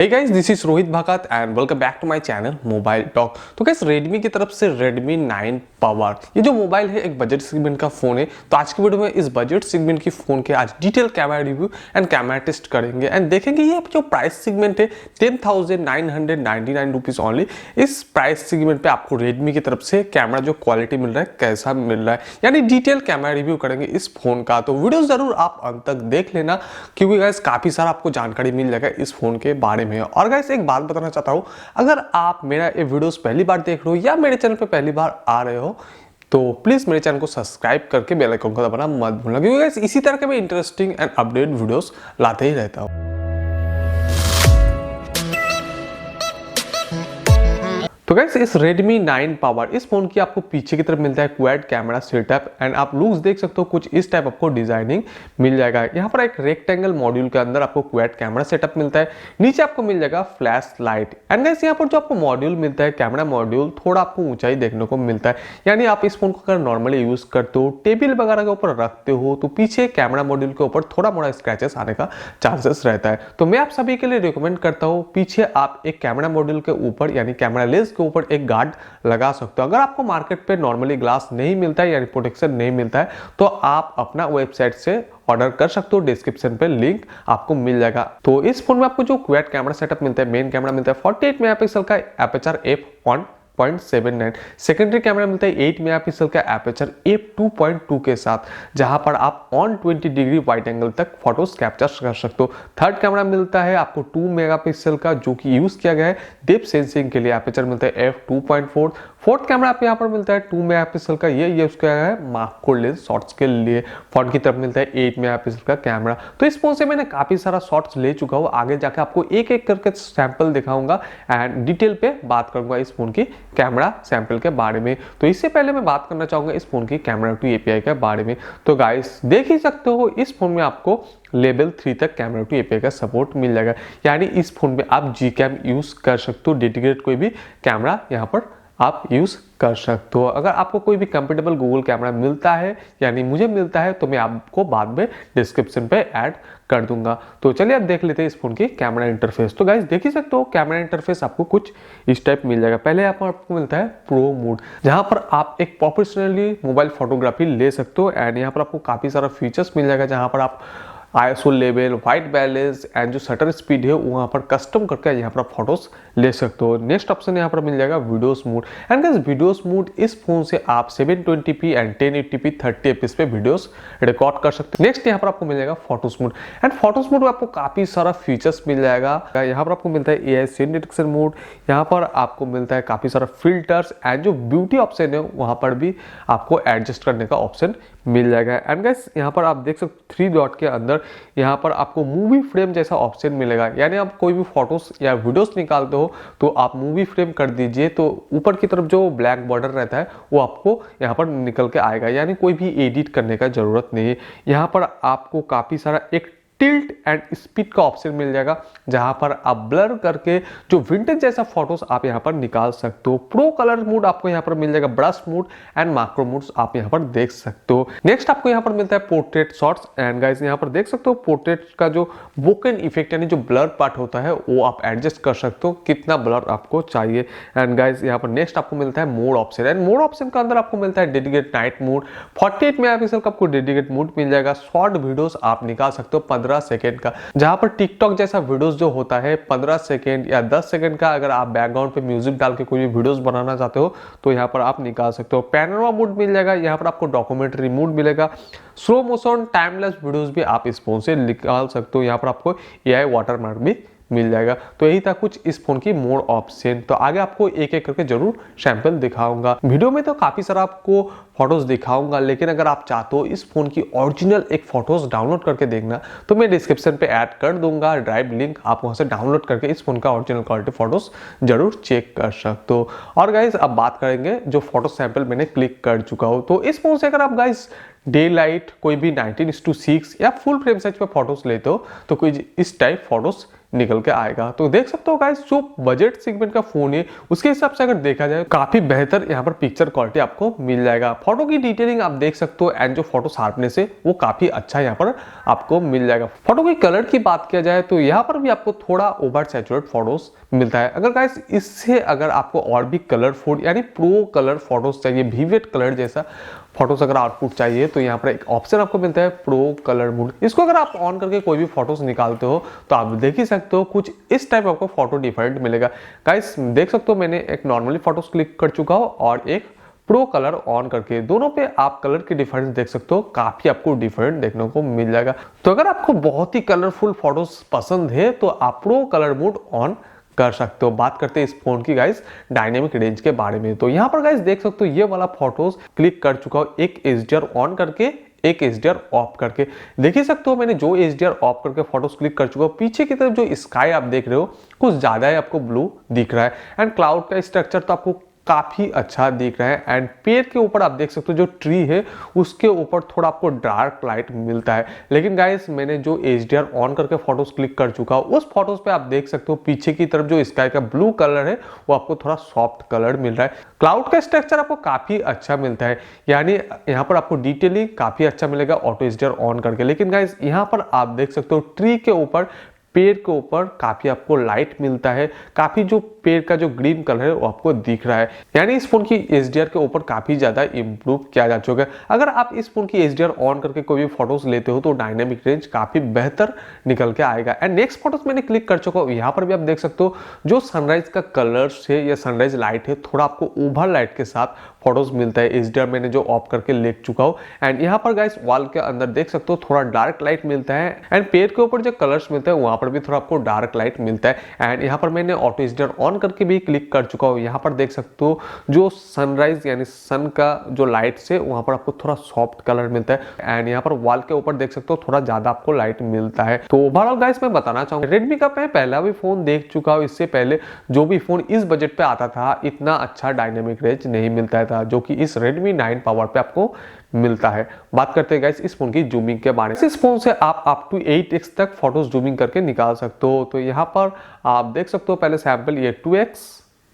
Hey guys, this is Rohit Bhagat and welcome back to my channel mobile talk. तो guys, Redmi की तरफ से Redmi 9 power ये जो मोबाइल है एक बजट सेगमेंट का फोन है। तो आज की वीडियो में इस बजट सेगमेंट की फोन के आज detail camera review and camera test करेंगे एंड देखेंगे ये जो प्राइस सेगमेंट है 10,999 रुपीज ओनली। इस प्राइस सेगमेंट पे आपको Redmi की तरफ से कैमरा जो क्वालिटी मिल रहा है कैसा मिल रहा है, यानी डिटेल कैमरा रिव्यू करेंगे इस फोन का। तो वीडियो जरूर आप अंत तक देख लेना क्योंकि गाइस काफी सारा आपको जानकारी मिल जाएगा इस फोन के बारे में। और गाइस एक बात बताना चाहता हूं, अगर आप मेरा ये वीडियोस पहली बार देख रहे हो या मेरे चैनल पे पहली बार आ रहे हो तो प्लीज मेरे चैनल को सब्सक्राइब करके बेल आइकन को दबाना मत भूलना, क्योंकि गाइस इसी तरह के मैं इंटरेस्टिंग एंड अपडेट वीडियोस लाते ही रहता हूं। तो गाइस इस Redmi 9 पावर इस फोन की आपको पीछे की तरफ मिलता है क्वाड कैमरा सेटअप एंड आप लुक्स देख सकते हो कुछ इस टाइप आपको डिजाइनिंग मिल जाएगा। यहाँ पर एक रेक्टेंगल मॉड्यूल के अंदर आपको क्वाड कैमरा सेटअप मिलता है, नीचे आपको मिल जाएगा फ्लैश लाइट एंड गाइस यहाँ पर जो आपको मॉड्यूल मिलता है कैमरा मॉड्यूल थोड़ा आपको ऊंचाई देखने को मिलता है, यानी आप इस फोन को अगर नॉर्मली यूज करते हो टेबल वगैरह के ऊपर रखते हो तो पीछे कैमरा मॉड्यूल के ऊपर थोड़ा मोड़ा स्क्रैचेस आने का चांसेस रहता है। तो मैं आप सभी के लिए रिकमेंड करता हूँ पीछे आप एक कैमरा मॉड्यूल के ऊपर यानी कैमरा लेंस के ऊपर एक गार्ड लगा सकते हो। अगर आपको मार्केट पे नॉर्मली ग्लास नहीं मिलता है यानी प्रोटेक्शन नहीं मिलता है तो आप अपना वेबसाइट से ऑर्डर कर सकते हो, डिस्क्रिप्शन पे लिंक आपको मिल जाएगा। तो इस फोन में आपको जो क्वाड कैमरा सेटअप मिलता है, मेन कैमरा मिलता है 48 मेगापिक्सल का एपर्चर f1.79, सेकेंडरी कैमरा मिलता है 8 मेगापिक्सल का एपर्चर f2.2 के साथ, जहां पर आप ऑन 20 डिग्री वाइड एंगल तक फोटोज कैप्चर कर सकते हो। थर्ड कैमरा मिलता है आपको 2 मेगापिक्सल का जो कि यूज किया गया है डेप्थ सेंसिंग के लिए, एपर्चर मिलता है f2.4। फोर्थ कैमरा आप यहाँ पर मिलता है 2 मेगापिक्सल का, ये यूज किया गया है माक्रो लेंस शॉट्स के लिए। फ्रंट की तरफ मिलता है 8 मेगापिक्सल का कैमरा। तो इस फोन से मैंने काफी सारा शॉट्स ले चुका हूँ, आगे जाके आपको एक एक करके सैंपल दिखाऊंगा एंड डिटेल पे बात करूंगा इस फोन की कैमरा सैंपल के बारे में। तो इससे पहले मैं बात करना चाहूंगा इस फोन की कैमरा टू एपीआई के बारे में। तो गाइस देख ही सकते हो इस फोन में आपको लेवल 3 तक कैमरा टू एपीआई का सपोर्ट मिल जाएगा, यानी इस फोन में आप Gcam यूज कर सकते हो, डेडिकेटेड कोई भी कैमरा यहाँ पर आप यूज कर सकते हो। अगर आपको कोई भी कंफर्टेबल गूगल कैमरा मिलता है यानी मुझे मिलता है तो मैं आपको बाद में डिस्क्रिप्शन पे ऐड कर दूंगा। तो चलिए अब देख लेते हैं इस फोन की कैमरा इंटरफेस। तो गाइस देख ही सकते हो कैमरा इंटरफेस आपको कुछ इस टाइप मिल जाएगा। पहले आपको मिलता है प्रो मोड, जहां पर आप एक प्रोफेशनली मोबाइल फोटोग्राफी ले सकते हो एंड यहाँ पर आपको काफी सारा फीचर्स मिल जाएगा, जहां पर आप ISO level, white balance and जो शटर स्पीड है वहां पर कस्टम करके यहाँ पर फोटोज ले सकते हो। नेक्स्ट ऑप्शन यहाँ पर मिल जाएगा videos mode and guys videos mode इस फोन से आप 720p एंड 1080p 30 fps पे वीडियोस रिकॉर्ड कर सकते हो। नेक्स्ट यहाँ पर आपको मिल जाएगा photos mode and photos mode में आपको काफी सारा फीचर्स मिल जाएगा। यहाँ पर आपको मिलता है AI सीन डिटेक्शन मोड, यहाँ पर आपको मिलता है काफी सारा फिल्टर्स एंड जो ब्यूटी ऑप्शन है वहां पर भी आपको एडजस्ट करने का ऑप्शन मिल जाएगा। एंड गाइस यहाँ पर आप देख सकते 3 डॉट के अंदर यहाँ पर आपको मूवी फ्रेम जैसा ऑप्शन मिलेगा, यानी आप कोई भी फोटोज या वीडियोस निकालते हो तो आप मूवी फ्रेम कर दीजिए तो ऊपर की तरफ जो ब्लैक बॉर्डर रहता है वो आपको यहाँ पर निकल के आएगा, यानी कोई भी एडिट करने का जरूरत नहीं है। यहाँ पर आपको काफी सारा एक टिल्ट एंड स्पीड का ऑप्शन मिल जाएगा, जहां पर आप ब्लर करके जो विंटेज जैसा फोटोज आप यहां पर निकाल सकते हो। प्रो कलर मोड आपको यहां पर मिल जाएगा, brush mode and macro modes आप यहां पर देख सकते हो। नेक्स्ट आपको यहां पर मिलता है पोर्ट्रेट शॉट्स एंड गाइस यहां पर देख सकते हो पोर्ट्रेट का जो बोकन इफेक्ट यानी जो ब्लर पार्ट होता है वो आप एडजस्ट कर सकते हो कितना ब्लर आपको चाहिए। एंड गाइस यहां पर नेक्स्ट आपको मिलता है mode option and mode option के अंदर आपको मिलता है डेडिकेटेड नाइट मोड, 48 मेगापिक्सल का आपको डेडिकेटेड मोड मिल जाएगा। शॉर्ट वीडियोस आप निकाल सकते हो 15 सेकेंड का, जहां पर टिकटॉक जैसा वीडियोस जो होता है 15 सेकेंड या 10 सेकेंड का, अगर आप बैकग्राउंड पे म्यूजिक डाल के कोई भी वीडियोस बनाना चाहते हो तो यहां पर आप निकाल सकते हो। पैनोरामा मोड मिल जाएगा, यहां पर आपको डॉक्यूमेंट्री मोड मिलेगा, स्लो मोशन टाइमलेस वीडियोस भी आप इस फोन से निकाल सकते हो। यहां पर आपको AI वाटरमार्क भी मिल जाएगा। तो यही था कुछ इस फोन की मोड ऑप्शन। तो आगे आपको एक एक करके जरूर सैंपल दिखाऊंगा। वीडियो में तो काफी सारा आपको फोटोज दिखाऊंगा, लेकिन अगर आप चाहते हो इस फोन की ओरिजिनल एक फोटोज डाउनलोड करके देखना तो मैं डिस्क्रिप्शन पे ऐड कर दूंगा ड्राइव लिंक, आप वहां से डाउनलोड करके इस फोन का ओरिजिनल क्वालिटी फोटोज जरूर चेक कर सकते हो। और गाइस अब बात करेंगे जो फोटो सैंपल मैंने क्लिक कर चुका हूं। तो इस फोन से अगर आप गाइस डे लाइट कोई भी 19:6 या फुल फ्रेम साइज पे फोटोज लेते हो तो कोई इस टाइप फोटोज निकल के आएगा। तो देख सकते हो गाइस, जो बजट सेगमेंट का फोन है उसके हिसाब से अगर देखा जाए काफी बेहतर यहाँ पर पिक्चर क्वालिटी आपको मिल जाएगा। फोटो की डिटेलिंग आप देख सकते हो एंड जो फोटो शार्पनेस है वो काफी अच्छा यहाँ पर आपको मिल जाएगा। फोटो की कलर की बात किया जाए तो यहाँ पर भी आपको थोड़ा ओवर सैचुरेट फोटोज मिलता है। अगर गाइस इससे अगर आपको और भी कलरफुल यानी प्रो कलर फोटोज चाहिए, विविड कलर जैसा फोटोज अगर आउटपुट चाहिए तो यहाँ पर एक ऑप्शन आपको मिलता है प्रो कलर मोड। इसको अगर आप ऑन करके कोई भी फोटोज निकालते हो तो आप देख ही सकते हो कुछ इस टाइप आपको फोटो डिफरेंट मिलेगा। गाइस देख सकते हो मैंने एक नॉर्मली फोटोज क्लिक कर चुका हूँ और एक प्रो कलर ऑन करके, दोनों पे आप कलर की डिफरेंस देख सकते हो, काफी आपको डिफरेंट देखने को मिल जाएगा। तो अगर आपको बहुत ही कलरफुल फोटोज पसंद है तो आप प्रो कलर मोड ऑन कर सकते हो। बात करते हैं इस फोन की गाइस डायनेमिक रेंज के बारे में। तो यहाँ पर गाइस देख सकते हो ये वाला फोटोज क्लिक कर चुका हूँ, एक HDR ऑन करके एक HDR ऑफ करके। देख ही सकते हो मैंने जो HDR ऑफ करके फोटोज क्लिक कर चुका हूँ, पीछे की तरफ जो स्काई आप देख रहे हो कुछ ज्यादा ही आपको ब्लू दिख रहा है एंड क्लाउड का स्ट्रक्चर तो आपको काफी अच्छा दिख रहा है एंड पेड़ के ऊपर आप देख सकते हो जो ट्री है उसके ऊपर थोड़ा आपको डार्क लाइट मिलता है। लेकिन गाइस मैंने जो HDR ऑन करके फोटोज क्लिक कर चुका हूं उस फोटोज पे आप देख सकते हो पीछे की तरफ जो स्काई का ब्लू कलर है वो आपको थोड़ा सॉफ्ट कलर मिल रहा है। क्लाउड का स्ट्रक्चर आपको काफी अच्छा मिलता है, यानी यहाँ पर आपको डिटेलिंग काफी अच्छा मिलेगा ऑटो HDR ऑन करके। लेकिन गाइस यहाँ पर आप देख सकते हो ट्री के ऊपर पेड़ के ऊपर काफी आपको लाइट मिलता है, काफी जो पेड़ का जो ग्रीन कलर है वो आपको दिख रहा है, यानी इस फोन की HDR के ऊपर काफी ज्यादा इंप्रूव किया जा चुका है। अगर आप इस फोन की HDR ऑन करके कोई भी फोटोज लेते हो तो डायनेमिक रेंज काफी बेहतर निकल के आएगा। एंड नेक्स्ट फोटोज मैंने क्लिक कर चुका हूँ, यहाँ पर भी आप देख सकते हो जो सनराइज का कलर है या सनराइज लाइट है थोड़ा आपको ओवर लाइट के साथ फोटोज मिलता है। HDR मैंने जो ऑफ करके ले चुका हूँ एंड यहाँ पर गाइस वॉल के अंदर देख सकते हो थोड़ा डार्क लाइट मिलता है एंड पेड़ के ऊपर जो कलर्स मिलता है वहां पर भी थोड़ा आपको डार्क लाइट मिलता है। एंड यहाँ पर मैंने ऑटो HDR ऑन करके भी क्लिक कर चुका हूँ, यहाँ पर देख सकते हो जो सनराइज यानी सन का जो लाइट से वहां पर आपको थोड़ा सॉफ्ट कलर मिलता है एंड यहाँ पर वॉल के ऊपर देख सकते हो थोड़ा ज्यादा आपको लाइट मिलता है। तो ओवरऑल गाइस मैं बताना चाहूंगा रेडमी का मैं पहला भी फोन देख चुका हूँ, इससे पहले जो भी फोन इस बजट पे आता था इतना अच्छा डायनेमिक रेंज नहीं मिलता था जो कि इस Redmi 9 पावर पे आपको मिलता है। बात करते हैं गाइस इस फोन की जूमिंग के बारे में। इस फोन से आप अप टू 8x तक फोटोज जूमिंग करके निकाल सकते हो। तो यहाँ पर आप देख सकते हो पहले सैंपल ये 2x,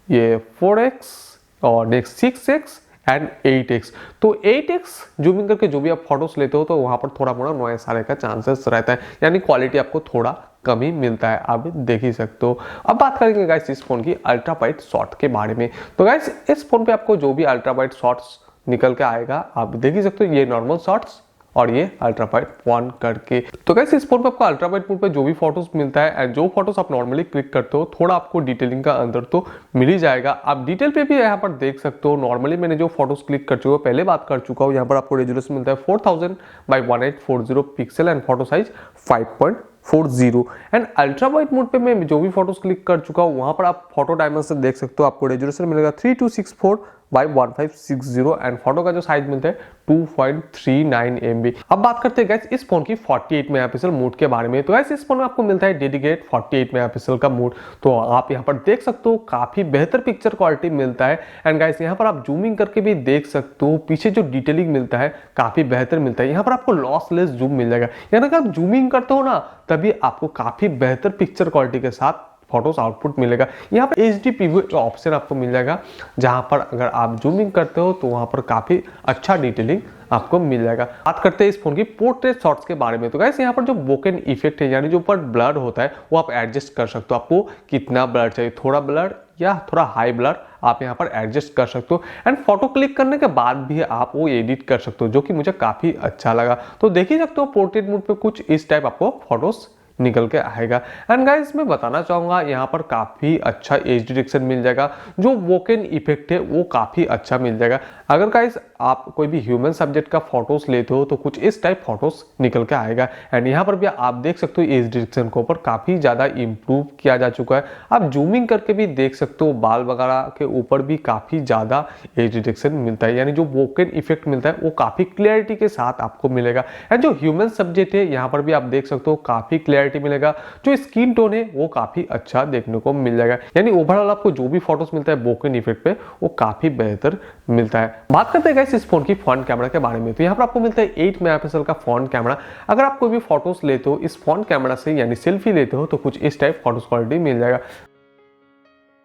ये 4x और नेक्स्ट 6x एंड 8x। तो 8x जूमिंग करके जो भी आप फोटोज लेते हो तो वहां पर थोड़ा मोड़ा नॉइस आने का चांसेस रहता है, यानी क्वालिटी आपको थोड़ा कम ही मिलता है, आप देख ही सकते हो। अब बात करेंगे गाइस इस फोन की अल्ट्रा वाइड शॉट के बारे में। तो गाइस इस फोन पे आपको जो भी अल्ट्रा वाइड शॉट्स निकल के आएगा आप देख ही सकते हो, ये नॉर्मल शॉट्स और ये अल्ट्रा वाइड ऑन करके। तो गाइस इस फोन पे आपको अल्ट्रा वाइड मोड पे जो भी फोटोज मिलता है एंड जो फोटोज आप नॉर्मली क्लिक करते हो थोड़ा आपको डिटेलिंग का अंदर तो मिल ही जाएगा। आप डिटेल पे भी यहाँ पर देख सकते हो, नॉर्मली मैंने जो फोटोज क्लिक कर चुका हूँ पहले बात कर चुका हूँ, यहाँ पर आपको रेजोल्यूशन मिलता है 4000 by 1840 pixel and photo size 5.40 and ultra wide mode पे मैं जो भी फोटोज क्लिक कर चुका हूँ वहां पर आप फोटो डायमेंशन देख सकते हो, आपको रेजोल्यूशन मिलेगा 3264 बाई 1560 एंड फोटो का जो साइज मिलता है 2.39 MB। अब बात करते हैं गाइस इस फोन की 48 मेगापिक्सल मोड के बारे में। तो गाइस इस फोन में आपको मिलता है डेडिकेट 48 मेगापिक्सल का मोड। तो आप यहाँ पर देख सकते हो काफी बेहतर पिक्चर क्वालिटी मिलता है एंड गाइस यहाँ पर आप जूमिंग करके भी देख सकते हो, पीछे जो डिटेलिंग मिलता है काफी बेहतर मिलता है। यहाँ पर आपको लॉसलेस जूम मिल जाएगा, यानी अगर आप जूमिंग करते हो ना तभी आपको काफी बेहतर पिक्चर क्वालिटी के साथ फोटोज आउटपुट मिलेगा। यहाँ पर HD प्रीव्यू ऑप्शन आपको मिल जाएगा, जहां पर अगर आप जूमिंग करते हो तो वहां पर काफी अच्छा डिटेलिंग आपको मिल जाएगा। बात करते हैं इस फोन की पोर्ट्रेट शॉट्स के बारे में। तो गाइस यहाँ पर जो बोकेन इफेक्ट है यानी जो ऊपर ब्लर होता है वो आप एडजस्ट कर सकते हो, आपको कितना ब्लर चाहिए, थोड़ा ब्लर या थोड़ा हाई ब्लर आप यहाँ पर एडजस्ट कर सकते हो एंड फोटो क्लिक करने के बाद भी आप वो एडिट कर सकते हो, जो कि मुझे काफी अच्छा लगा। तो देख ही सकते हो पोर्ट्रेट मोड पे कुछ इस टाइप आपको फोटोज निकल के आएगा एंड गाइस मैं बताना चाहूंगा यहाँ पर काफी अच्छा एज डिटेक्शन मिल जाएगा, जो वोकेन इफेक्ट है वो काफी अच्छा मिल जाएगा। अगर गाइस आप कोई भी ह्यूमन सब्जेक्ट का फोटोज लेते हो तो कुछ इस टाइप फोटोज निकल के आएगा एंड यहाँ पर भी आप देख सकते हो एज डिटेक्शन के ऊपर काफी ज्यादा इंप्रूव किया जा चुका है। आप जूमिंग करके भी देख सकते हो, बाल वगैरह के ऊपर भी काफी ज्यादा एज डिटेक्शन मिलता है, यानी जो वोकेन इफेक्ट मिलता है वो काफी क्लियरिटी के साथ आपको मिलेगा। एंड जो ह्यूमन सब्जेक्ट है यहाँ पर भी आप देख सकते हो काफी क्लियरिटी क्लैरिटी मिलेगा, जो स्किन टोन है वो काफी अच्छा देखने को मिल जाएगा। यानी ओवरऑल आपको जो भी फोटोज मिलता है बोके इफेक्ट पे वो काफी बेहतर मिलता है। बात करते हैं गाइस इस फोन की फ्रंट कैमरा के बारे में, तो यहाँ पर आपको मिलता है 8 मेगापिक्सल का फ्रंट कैमरा। अगर आप कोई भी फोटोज लेते हो इस फ्रंट कैमरा से यानी सेल्फी लेते हो तो कुछ इस टाइप फोटोज क्वालिटी मिल जाएगा।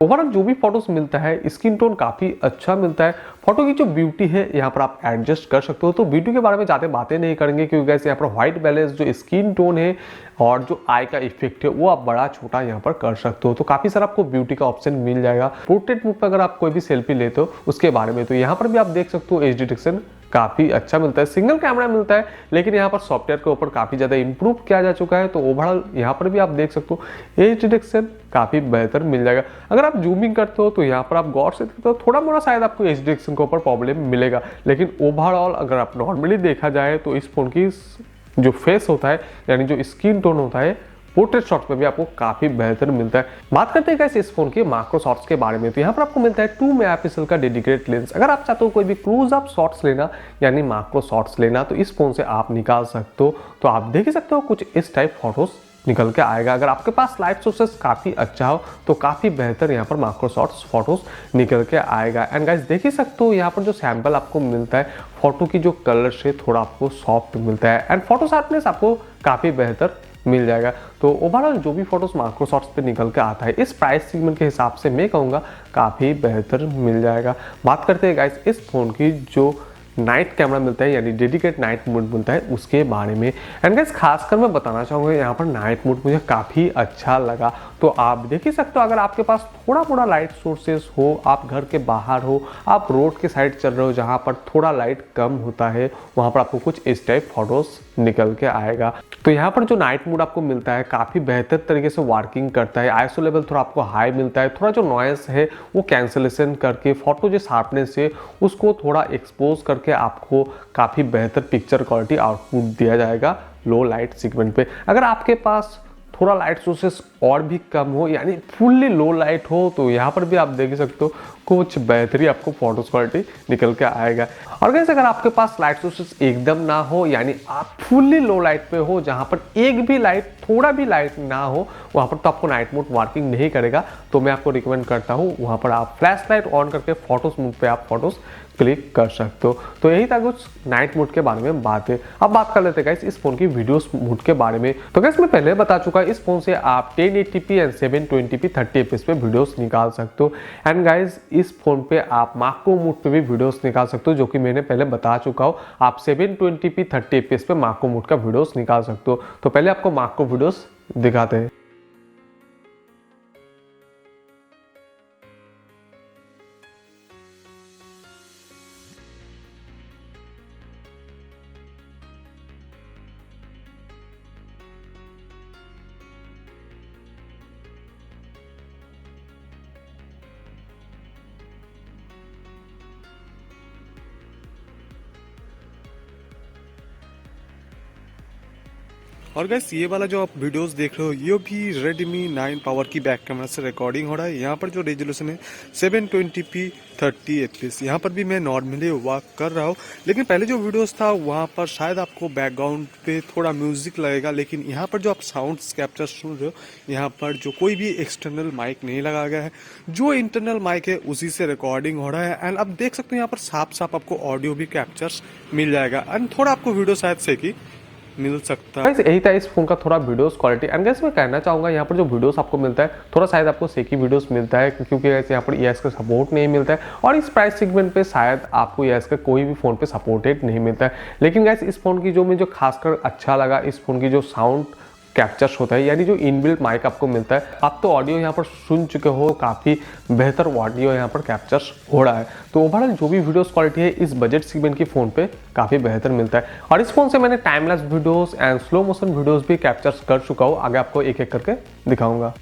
ओवरऑल जो भी फोटोज मिलता है स्किन टोन काफी अच्छा मिलता है। फोटो की जो ब्यूटी है यहाँ पर आप एडजस्ट कर सकते हो। तो ब्यूटी के बारे में ज्यादा बातें नहीं करेंगे क्योंकि गाइस यहाँ पर व्हाइट बैलेंस जो स्किन टोन है और जो आई का इफेक्ट है वो आप बड़ा छोटा यहाँ पर कर सकते हो। तो काफी सारा आपको ब्यूटी का ऑप्शन मिल जाएगा। पोर्ट्रेट मोड पर अगर आप कोई भी सेल्फी लेते हो उसके बारे में, तो यहाँ पर भी आप देख सकते हो एज डिटेक्शन काफी अच्छा मिलता है। सिंगल कैमरा मिलता है लेकिन यहाँ पर सॉफ्टवेयर के ऊपर काफी ज्यादा इंप्रूव किया जा चुका है। तो ओवरऑल यहाँ पर भी आप देख सकते हो एज डिटेक्शन काफी बेहतर मिल जाएगा। अगर आप जूमिंग करते हो तो यहाँ पर आप गौर से देखते हो थोड़ा मोड़ा शायद आपको एज डिटेक्शन के ऊपर प्रॉब्लम मिलेगा, लेकिन ओवरऑल अगर आप नॉर्मली देखा जाए तो इस फोन की जो फेस होता है यानी जो स्किन टोन होता है पोर्ट्रेट शॉट्स में भी आपको काफी बेहतर मिलता है। बात करते हैं गाइस इस फोन के माइक्रो शॉट्स के बारे में, तो यहाँ पर आपको मिलता है 2 मेगापिक्सल का डेडिकेटेड लेंस। अगर आप चाहते हो कोई भी क्लोज अप शॉट्स लेना यानी माइक्रो शॉट्स लेना तो इस फोन से आप निकाल सकते हो। तो आप देख ही सकते हो कुछ इस टाइप फोटोज निकल के आएगा। अगर आपके पास लाइट सोर्सेस काफी अच्छा हो तो काफी बेहतर यहाँ पर माइक्रो शॉट्स फोटोज निकल के आएगा। एंड गाइस देख ही सकते हो यहाँ पर जो सैंपल आपको मिलता है फोटो की जो कलर से थोड़ा आपको सॉफ्ट मिलता है एंड फोटो शार्पनेस आपको काफी बेहतर मिल जाएगा। तो ओवरऑल जो भी फोटोज माइक्रो शॉट्स पे निकल के आता है इस प्राइस सेगमेंट के हिसाब से मैं कहूँगा काफ़ी बेहतर मिल जाएगा। बात करते हैं गाइस इस फोन की जो नाइट कैमरा मिलता है यानी डेडिकेट नाइट मोड मिलता है उसके बारे में। एंड गाइस खासकर मैं बताना चाहूँगा यहाँ पर नाइट मोड मुझे काफ़ी अच्छा लगा। तो आप देख ही सकते हो अगर आपके पास थोड़ा मोड़ा लाइट सोर्सेस हो, आप घर के बाहर हो, आप रोड के साइड चल रहे हो जहाँ पर थोड़ा लाइट कम होता है वहाँ पर आपको कुछ इस टाइप फोटोज निकल के आएगा। तो यहाँ पर जो नाइट मोड आपको मिलता है काफ़ी बेहतर तरीके से वर्किंग करता है। आईएसओ लेवल थोड़ा आपको हाई मिलता है, थोड़ा जो नॉइस है वो कैंसलेशन करके फोटो जो शार्पनेस है उसको थोड़ा एक्सपोज करके आपको काफ़ी बेहतर पिक्चर क्वालिटी आउटपुट दिया जाएगा लो लाइट सेगमेंट पे। अगर आपके पास थोड़ा लाइट सोर्सेस और भी कम हो यानी फुल्ली लो लाइट हो तो यहाँ पर भी आप देख सकते हो कुछ बेहतरी आपको फोटोज क्वालिटी निकल के आएगा। और गाइस अगर आपके पास लाइट सोर्सेस एकदम ना हो यानी आप फुल्ली लो लाइट पे हो जहाँ पर एक भी लाइट थोड़ा भी लाइट ना हो वहाँ पर तो आपको नाइट मोड वर्किंग नहीं करेगा। तो मैं आपको रिकमेंड करता हूँ वहाँ पर आप फ्लैश लाइट ऑन करके फोटोज मोड पे आप फोटोज क्लिक कर सकते हो। तो यही था कुछ नाइट मोड के बारे में बातें। अब बात कर लेते हैं गाइस इस फोन की वीडियोस मोड के बारे में। तो गाइस मैं पहले बता चुका इस फोन से आप 1080p एंड 720p 30fps पे वीडियोस निकाल सकते हो। एंड गाइस इस फोन पे आप मैक्रो मोड पे भी वीडियोस निकाल सकते हो जो कि मैंने पहले बता चुका हूँ। आप 720p 30fps पे मैक्रो मोड का वीडियोस निकाल सकते हो। तो पहले आपको मैक्रो वीडियोस दिखाते हैं। और गैस ये वाला जो आप वीडियोस देख रहे हो ये भी Redmi 9 पावर की बैक कैमरा से रिकॉर्डिंग हो रहा है। यहाँ पर जो रेजोल्यूशन है 720p 30fps। यहाँ पर भी मैं नॉर्मली वर्क कर रहा हूँ, लेकिन पहले जो वीडियोस था वहाँ पर शायद आपको बैकग्राउंड पे थोड़ा म्यूजिक लगेगा, लेकिन यहाँ पर जो आप साउंड्स कैप्चर सुन रहे हो यहाँ पर जो कोई भी एक्सटर्नल माइक नहीं लगाया गया है, जो इंटरनल माइक है उसी से रिकॉर्डिंग हो रहा है। एंड आप देख सकते हो यहाँ पर साफ साफ आपको ऑडियो भी कैप्चर्स मिल जाएगा एंड थोड़ा आपको वीडियो शायद से कि मिल सकता है। यही था इस फोन का थोड़ा वीडियोस क्वालिटी। एंड गाइस मैं कहना चाहूंगा यहाँ पर जो वीडियोस आपको मिलता है थोड़ा शायद आपको सेकी वीडियोस मिलता है क्योंकि यहाँ पर ईएस का सपोर्ट नहीं मिलता है और इस प्राइस सेगमेंट पे शायद आपको ईएस का कोई भी फोन पे सपोर्टेड नहीं मिलता है। लेकिन गाइस इस फोन की जो मुझे खासकर अच्छा लगा इस फोन की जो साउंड कैप्चर्स होता है यानी जो इनबिल्ट माइक आपको मिलता है। आप तो ऑडियो यहाँ पर सुन चुके हो, काफ़ी बेहतर ऑडियो यहाँ पर कैप्चर्स हो रहा है। तो ओवरऑल जो भी वीडियोस क्वालिटी है इस बजट सेगमेंट की फ़ोन पे काफ़ी बेहतर मिलता है। और इस फोन से मैंने timeless videos and slow motion videos भी कैप्चर्स कर चुका हूँ, आगे आपको एक एक करके दिखाऊंगा।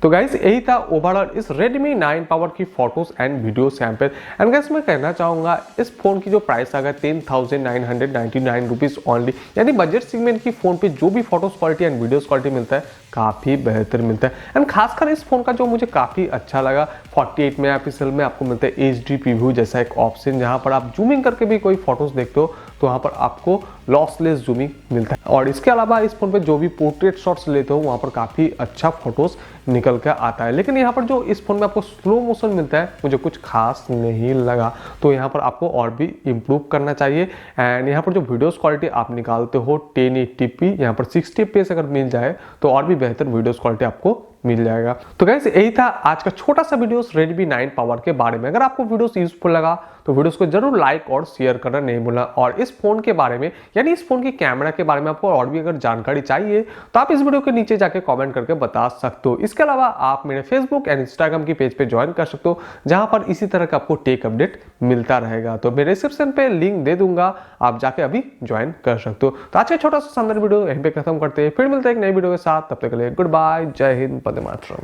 तो गाइस यही था ओवरऑल इस Redmi 9 पावर की photos and video sample. And guys मैं कहना चाहूंगा इस फोन की जो प्राइस आ गया 10,999 रुपीज ओनली, यानी बजट सेगमेंट की फोन पे जो भी photos quality and videos quality मिलता है काफ़ी बेहतर मिलता है। एंड खासकर इस फोन का जो मुझे काफ़ी अच्छा लगा 48 मेगापिक्सल में आपको मिलता है HD प्रीव्यू जैसा एक ऑप्शन, जहां पर आप जूमिंग करके भी कोई फोटोज देखते हो तो वहां पर आपको लॉसलेस जूमिंग मिलता है। और इसके अलावा इस फोन पे जो भी पोर्ट्रेट शॉट्स लेते हो वहां पर काफ़ी अच्छा फोटोज निकल के आता है। लेकिन यहाँ पर जो इस फोन में आपको स्लो मोशन मिलता है मुझे कुछ खास नहीं लगा, तो यहाँ पर आपको और भी इम्प्रूव करना चाहिए। एंड यहाँ पर जो वीडियोस क्वालिटी आप निकालते हो 1080p, यहाँ पर 60 fps अगर मिल जाए तो और भी बेहतर वीडियोस क्वालिटी आपको मिल जाएगा। तो गाइस यही था आज का छोटा सा वीडियोस Redmi 9 पावर के बारे में। अगर आपको वीडियोस यूजफुल लगा तो वीडियोस को जरूर लाइक और शेयर करना नहीं भूलना। और इस फोन के बारे में यानी इस फोन की कैमरा के बारे में आपको और भी अगर जानकारी चाहिए तो आप इस वीडियो के नीचे जाके कमेंट करके बता सकते हो। इसके अलावा आप मेरे फेसबुक एंड इंस्टाग्राम की पेज पे ज्वाइन कर सकते हो, जहां पर इसी तरह का आपको टेक अपडेट मिलता रहेगा। तो मेरे डिस्क्रिप्शन पे लिंक दे दूंगा, आप जाके अभी ज्वाइन कर सकते हो। तो आज का छोटा सा शानदार वीडियो यहीं पे खत्म करते हैं, फिर मिलते हैं एक नई वीडियो के साथ। तब तक के लिए गुड बाय, जय हिंद, वंदे मातरम।